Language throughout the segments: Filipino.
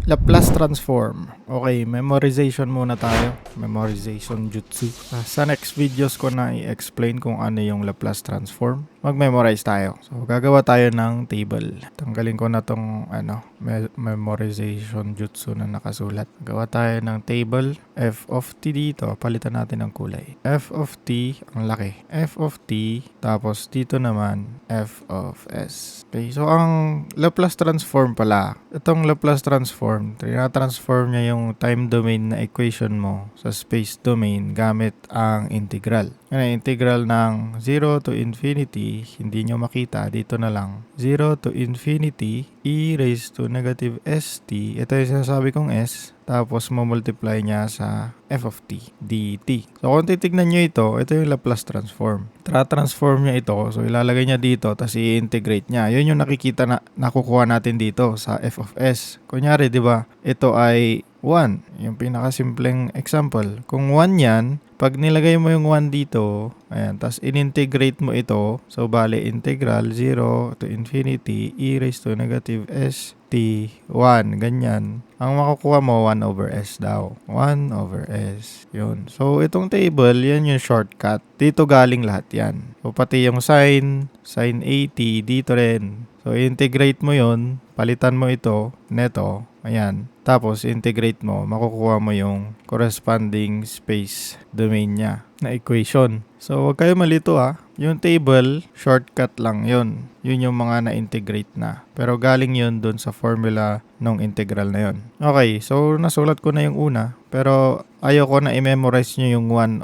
Laplace transform. Okay, memorization muna tayo. Memorization jutsu. Sa next videos ko na i-explain kung ano yung Laplace transform. Mag-memorize tayo. So, gagawa tayo ng table. Tanggalin ko na tong memorization jutsu na nakasulat. Gawa tayo ng table. F of t dito. Palitan natin ng kulay. F of t, ang laki. F of t, tapos dito naman, F of s. Okay, so ang Laplace transform pala, itong Laplace transform, tina-transform niya yung time domain na equation mo sa space domain gamit ang integral. Yan ang integral ng 0 to infinity, hindi nyo makita, dito na lang. 0 to infinity, e raised to negative st, ito yung sinasabi kong s, tapos multiply niya sa f of t dt. So kung titignan nyo ito yung Laplace transform. Tra-transform niya ito, so ilalagay niya dito, tapos i-integrate niya. Yun yung nakikita na nakukuha natin dito sa f of s. Kunyari, di ba, ito ay 1, yung pinakasimpleng example. Kung 1 yan, pag nilagay mo yung 1 dito, ayan, tapos in-integrate mo ito, so bale integral 0 to infinity e raised to negative st 1, ganyan. Ang makukuha mo 1 over s daw. 1 over s. Yun. So itong table, yan yung shortcut. Dito galing lahat yan. So pati yung sin 80 dito rin. So integrate mo yun, palitan mo ito, neto, ayan. Tapos integrate mo, makukuha mo yung corresponding space domain niya na equation. So wag kayo malito yung table, shortcut lang yun. Yun yung mga na-integrate na. Pero galing yun dun sa formula ng integral na yun. Okay, so nasulat ko na yung una. Pero ayoko na i-memorize nyo yung 1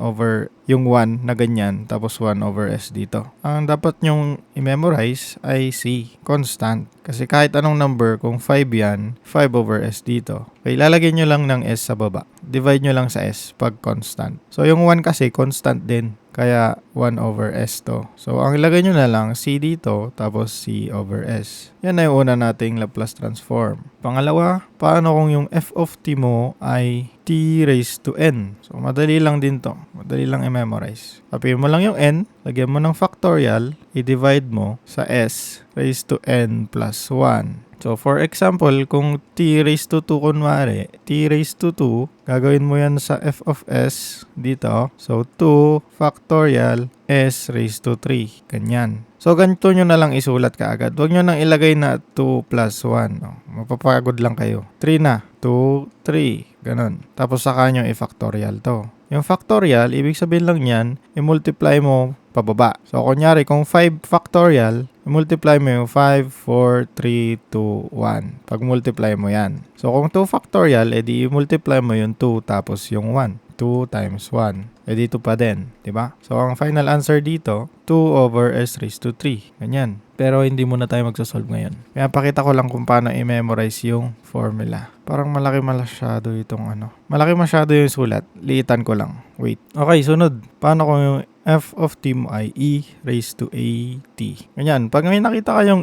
na ganyan, tapos 1 over s dito. Ang dapat nyong i-memorize ay c, constant. Kasi kahit anong number, kung 5 yan, 5 over s dito. Okay, lalagyan nyo lang ng s sa baba. Divide nyo lang sa s pag constant. So yung 1 kasi constant din. Kaya 1 over s to. So ang ilagay nyo na lang c dito, tapos c over s. Yan na yung una nating Laplace transform. Pangalawa, paano kung yung f of t mo ay t raised to n? So madali lang din to. Madali lang i-memorize. Copy mo lang yung n, lagyan mo ng factorial, i-divide mo sa s raised to n plus 1. So, for example, kung t raised to 2 kunwari, t raised to 2, gagawin mo yan sa f of s dito. So, 2 factorial s raised to 3. Ganyan. So, ganito nyo na lang isulat kaagad. Huwag nyo nang ilagay na 2 plus 1. No? Mapapagod lang kayo. 3 na. 2, 3. Ganon. Tapos saka nyo i-factorial to. Yung factorial, ibig sabihin lang yan, i-multiply mo pababa. So, kunyari, kung 5 factorial, i-multiply mo yung 5, 4, 3, 2, 1. Pag-multiply mo yan. So, kung 2 factorial, edi i-multiply mo yung 2 tapos yung 1. 2 times 1. Edi 2 pa din. Diba? So, ang final answer dito, 2 over s raised to 3. Ganyan. Pero hindi muna tayo magsasolve ngayon. Kaya pakita ko lang kung paano i-memorize yung formula. Parang malaki masyado itong Malaki masyado yung sulat. Liitan ko lang. Wait. Okay, sunod. Paano kung yung f of t mo ay e raised to a t? Ganyan. Pag may nakita kayong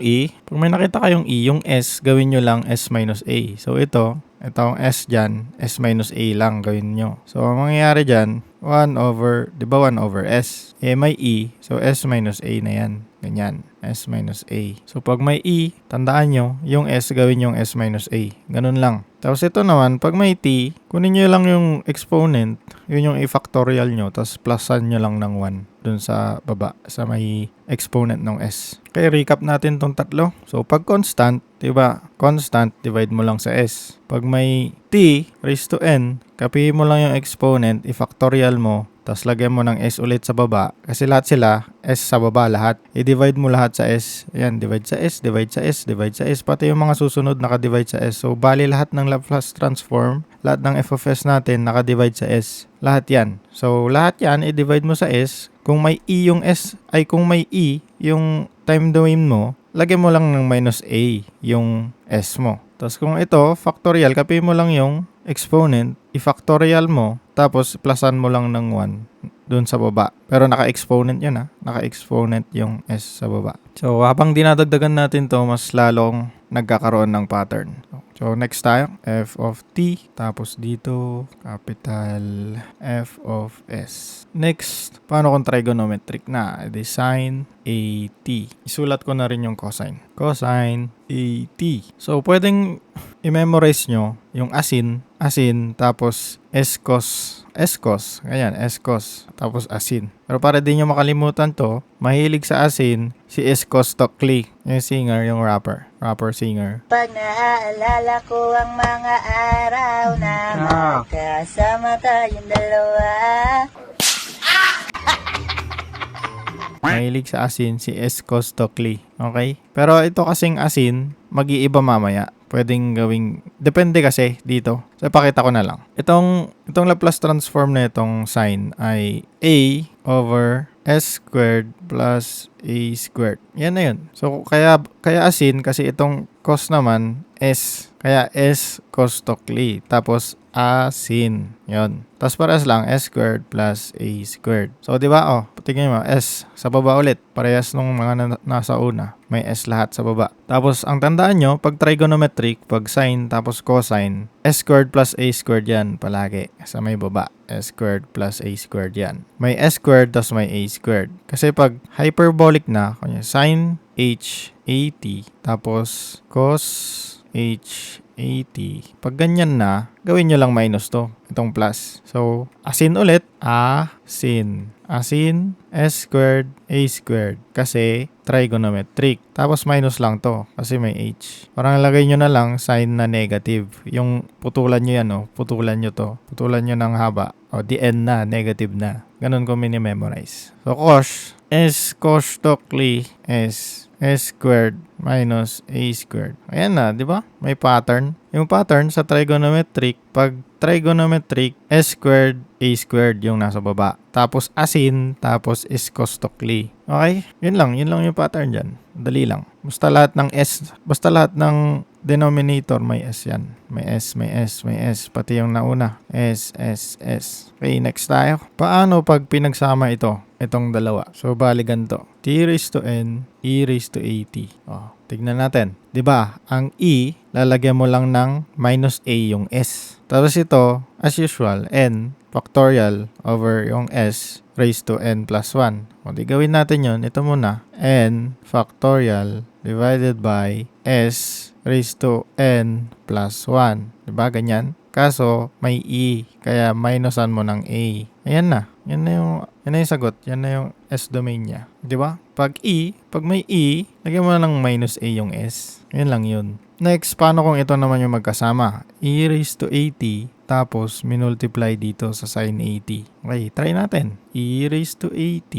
yung s, gawin nyo lang s minus a. So itong s dyan, s minus a lang gawin nyo. So ang mangyayari dyan, 1 over s. May e, so s minus a na yan. Ganyan, s minus a. So pag may e, tandaan nyo, yung s gawin yung s minus a. Ganun lang. Tapos ito naman, pag may t, kunin nyo lang yung exponent, yun yung i-factorial nyo, tapos plusan nyo lang ng 1 dun sa baba, sa may exponent ng s. Okay, recap natin tong tatlo. So pag constant, diba, constant, divide mo lang sa s. Pag may t raised to n, kapihin mo lang yung exponent, i-factorial mo, tapos lagyan mo ng s ulit sa baba. Kasi lahat sila, s sa baba lahat. I-divide mo lahat sa s. Ayan, divide sa s, divide sa s, divide sa s. Pati yung mga susunod naka-divide sa s. So, bali lahat ng Laplace transform, lahat ng f of s natin naka-divide sa s. Lahat yan. So, lahat yan, i-divide mo sa s. Kung may e yung s, ay kung may e yung time domain mo, lagyan mo lang ng minus a yung s mo. Tapos kung ito, factorial, kapihin mo lang yung exponent, i-factorial mo, tapos plusan mo lang ng 1 dun sa baba. Pero naka-exponent yun Naka-exponent yung s sa baba. So habang dinadagdagan natin to, mas lalong nagkakaroon ng pattern. So next tayo, f of t, tapos dito, capital F of s. Next, paano kung trigonometric na? Edi sin a t. Isulat ko na rin yung cosine. Cosine AT. So, pwedeng i-memorize nyo yung asin, tapos S-cos. Ganyan, S-cos, tapos asin. Pero para di nyo makalimutan to, mahilig sa asin, si S-cos Stockley. Yung singer, yung rapper singer. Pag naaalala ko ang mga araw na magkasama tayong dalawa. Mahilig sa asin si S-cos Stockley. Okay? Pero ito kasing asin, mag-iiba mamaya. Pwedeng gawing, depende kasi dito. So, ipakita ko na lang. Itong Laplace transform na itong sign ay A over S squared plus A squared. Yan na yun. So, kaya asin kasi itong cos naman S. Kaya S cos Stockley. Tapos asin. Yon. Tapos parehas lang, S squared plus A squared. So, di ba? Oh, tingnan mo, S sa baba ulit. Parehas nung mga nasa una. May S lahat sa baba. Tapos, ang tandaan nyo, pag trigonometric, pag sine tapos cosine, S squared plus A squared yan palagi. Sa may baba. S squared plus A squared yan. May S squared tapos may A squared. Kasi pag hyperbolic na, kanya sin H AT tapos cos H AT. Pag ganyan na, gawin nyo lang minus to. Itong plus. So, asin ulit. Asin. Asin, S squared, A squared. Kasi trigonometric. Tapos minus lang to. Kasi may H. Parang lagay nyo na lang sign na negative. Yung putulan nyo yan, oh. Putulan nyo to. Putulan nyo ng haba. O, the end na. Negative na. Ganun ko mini-memorize. So, cos. S cos Stockley S squared minus A squared. Ayan na, di ba? May pattern. Yung pattern sa trigonometric, pag trigonometric, S squared, A squared yung nasa baba. Tapos asin, tapos S cos Stockley. Okay? Yun lang yung pattern dyan. Dali lang. Basta lahat ng denominator may S yan. May S. Pati yung nauna. S. Okay, next tayo. Paano pag pinagsama ito? Itong dalawa. So, bali ganito. T raised to N, E raised to AT. Oh, tignan natin. 'Di ba? Ang E, lalagyan mo lang ng minus A yung S. Tapos ito, as usual, N factorial over yung S raised to N plus 1. O, di gawin natin yun. Ito muna. N factorial divided by S raised to N plus 1. Diba? Ganyan. Kaso, may E. Kaya, minusan mo ng A. Ayan na. Yan na yung sagot. Yan na yung S domain niya. Diba? Pag may E, lagyan mo na ng minus A yung S. Yan lang yun. Next, paano kung ito naman yung magkasama? E raised to AT, tapos minultiply dito sa sin AT. Okay, try natin. E raised to AT,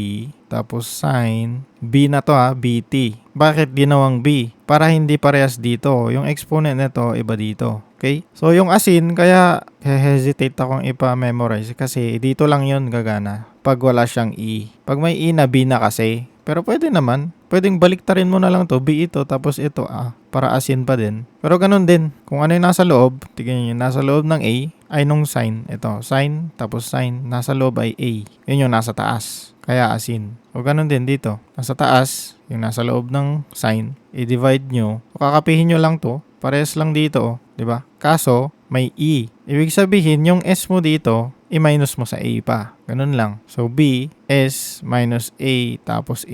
tapos sin B na to BT. Bakit ginawang B? Para hindi parehas dito. Yung exponent nito, iba dito. Okay? So, yung asin, kaya hesitate akong ipa-memorize kasi dito lang yun gagana pag wala siyang E. Pag may E na, B na kasi. Pero pwede naman. Pwedeng baliktarin mo na lang to. B ito, tapos ito para asin pa din. Pero ganun din. Kung ano yung nasa loob, tignan nyo, nasa loob ng A, ay nung sign. Ito, sign, tapos sign. Nasa loob ay A. Yun yung nasa taas. Kaya asin. O ganun din dito. Nasa taas, yung nasa loob ng sign, i-divide nyo. O kakapihin nyo lang to. Parehas lang dito, di ba? Kaso, may E. Ibig sabihin, yung S mo dito, i-minus mo sa A pa. Ganun lang. So, B, S, minus A, tapos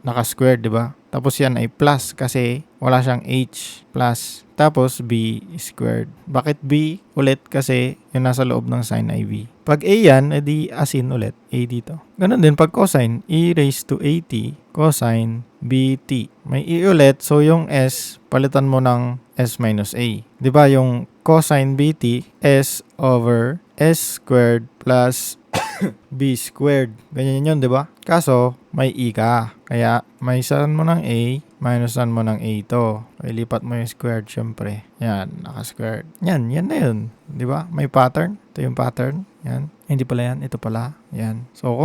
naka-squared, di ba? Tapos yan ay plus kasi wala siyang H plus. Tapos, B squared. Bakit B ulit? Kasi yung nasa loob ng sign ay B. Pag A yan, edi asin ulit. A dito. Ganun din pag cosine, E raised to AT, cosine BT. May E ulit, so yung S, palitan mo ng S minus A. Di ba yung cosine BT, S over S squared plus B squared. Ganyan yun, di ba? Kaso, may E ka. Kaya, minusan mo ng A, minusan mo ng A to. Ilipat mo yung squared, syempre. Yan, naka-squared. Yan na yun. Di ba? May pattern. Ito yung pattern. Yan. Hindi pala yan. Ito pala. Yan. So,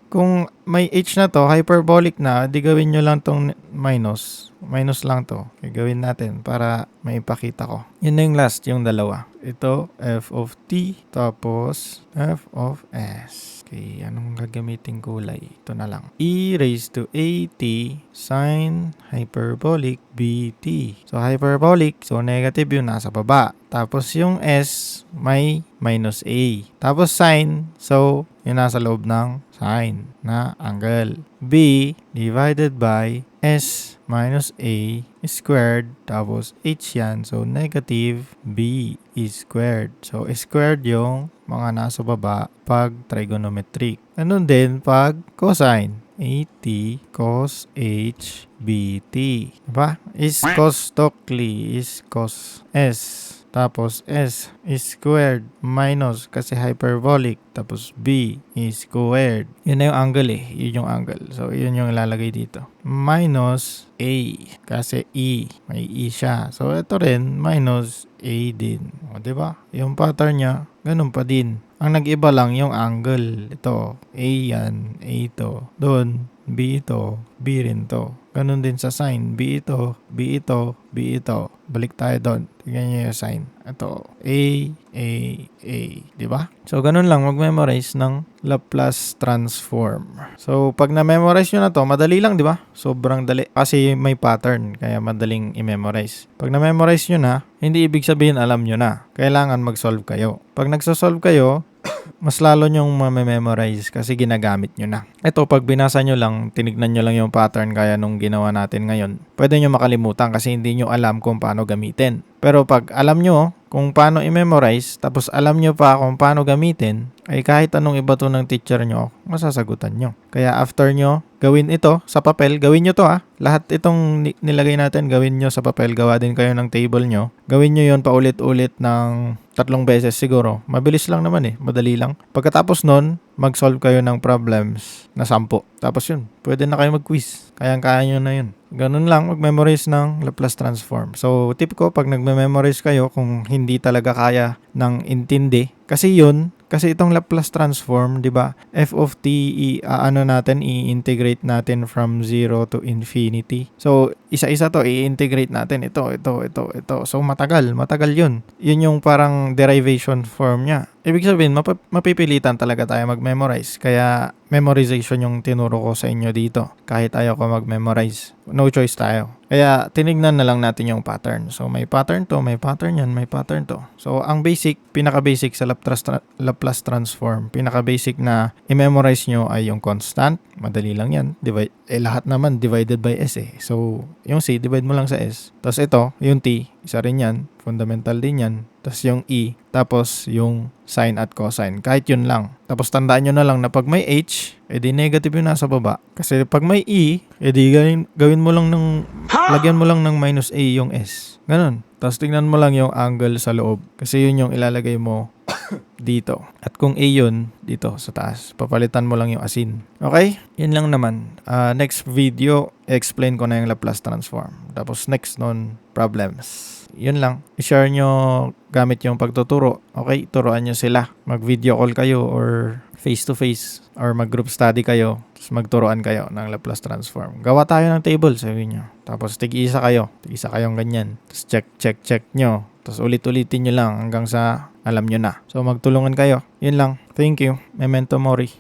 kung may H na to, hyperbolic na, di gawin nyo lang tong minus. Minus lang to. Gawin natin para maipakita ko. Yun na yung last, yung dalawa. Ito, f of t, tapos f of s. Okay, anong gagamitin kulay? Ito na lang. E raised to AT sin hyperbolic BT. So, hyperbolic, so negative yung nasa baba. Tapos yung S, may minus A. Tapos sin, so yung nasa loob ng sin na angle. B divided by S minus A squared, tapos h yan. So, negative b squared. So, squared yung mga nasa baba pag trigonometric. Ganun din pag cosine. AT cos H BT. Diba? Is cos Stokely is cos S. Tapos S is squared minus kasi hyperbolic. Tapos B is squared. Yun na yung angle eh. Yun yung angle. So, yun yung ilalagay dito. Minus A. Kasi E. May E siya. So, ito rin minus A din. O, diba? Yung pattern niya, ganun pa din. Ang nag-iba lang yung angle. Ito, A yan. A ito. Doon, B ito. B rin to. Ganun din sa sign. B ito. B ito. B ito. Balik tayo doon. Tignan nyo yung sign. Ito. A. Diba? So, ganun lang. Mag-memorize ng Laplace transform. So, pag na-memorize nyo na to, madali lang, di ba? Sobrang dali. Kasi may pattern. Kaya madaling i-memorize. Pag na-memorize nyo na, hindi ibig sabihin alam nyo na. Kailangan mag-solve kayo. Pag nagsosolve kayo, mas lalo nyong mamemorize kasi ginagamit nyo na. Ito, pag binasa nyo lang, tinignan nyo lang yung pattern kaya nung ginawa natin ngayon, pwede nyo makalimutan kasi hindi nyo alam kung paano gamitin. Pero pag alam nyo kung paano i-memorize, tapos alam nyo pa kung paano gamitin, ay kahit anong iba to ng teacher nyo, masasagutan nyo. Kaya after nyo gawin ito sa papel, gawin nyo to Lahat itong nilagay natin, gawin nyo sa papel. Gawa din kayo ng table nyo. Gawin nyo yon paulit-ulit ng 3 beses siguro. Mabilis lang naman madali lang. Pagkatapos nun, mag-solve kayo ng problems na 10. Tapos yun, pwede na kayo mag-quiz. Kayang-kaya nyo na yun. Ganun lang, mag-memorize ng Laplace transform. So, tip ko, pag nag-memorize kayo, kung hindi talaga kaya ng intindi, kasi itong Laplace transform, di ba? F of t, i-integrate natin from 0 to infinity. So, isa-isa to, i-integrate natin. Ito. So, matagal yun. Yun yung parang derivation form niya. Ibig sabihin, mapipilitan talaga tayo mag-memorize. Kaya, memorization yung tinuro ko sa inyo dito. Kahit ayaw ko mag-memorize. No choice tayo. Kaya, tinignan na lang natin yung pattern. So, may pattern to, may pattern yan, may pattern to. So, ang pinaka-basic sa Laplace transform, pinaka-basic na i-memorize nyo ay yung constant. Madali lang yan. Lahat naman divided by S So, yung C, divide mo lang sa S. Tapos ito, yung T, isa rin yan. Fundamental din yan. Tapos yung E, tapos yung sine at cosine. Kahit yun lang. Tapos tandaan nyo na lang na pag may H, edi negative yung nasa baba. Kasi pag may E, edi gawin mo lang lagyan mo lang ng minus A yung S. Ganun. Tapos tingnan mo lang yung angle sa loob. Kasi yun yung ilalagay mo dito. At kung A yun, dito sa taas. Papalitan mo lang yung asin. Okay? Yan lang naman. Next video, explain ko na yung Laplace transform. Tapos next nun, problems. Yun lang. I-share nyo gamit yung pagtuturo. Okay? Turuan nyo sila. Mag-video call kayo or face-to-face or mag-group study kayo. Tapos magturuan kayo ng Laplace transform. Gawa tayo ng table, sabi nyo. Tapos tig-isa kayo. Tig-isa kayong ganyan. Tapos check nyo. Tapos ulit-ulitin nyo lang hanggang sa alam nyo na. So magtulungan kayo. Yun lang. Thank you. Memento mori.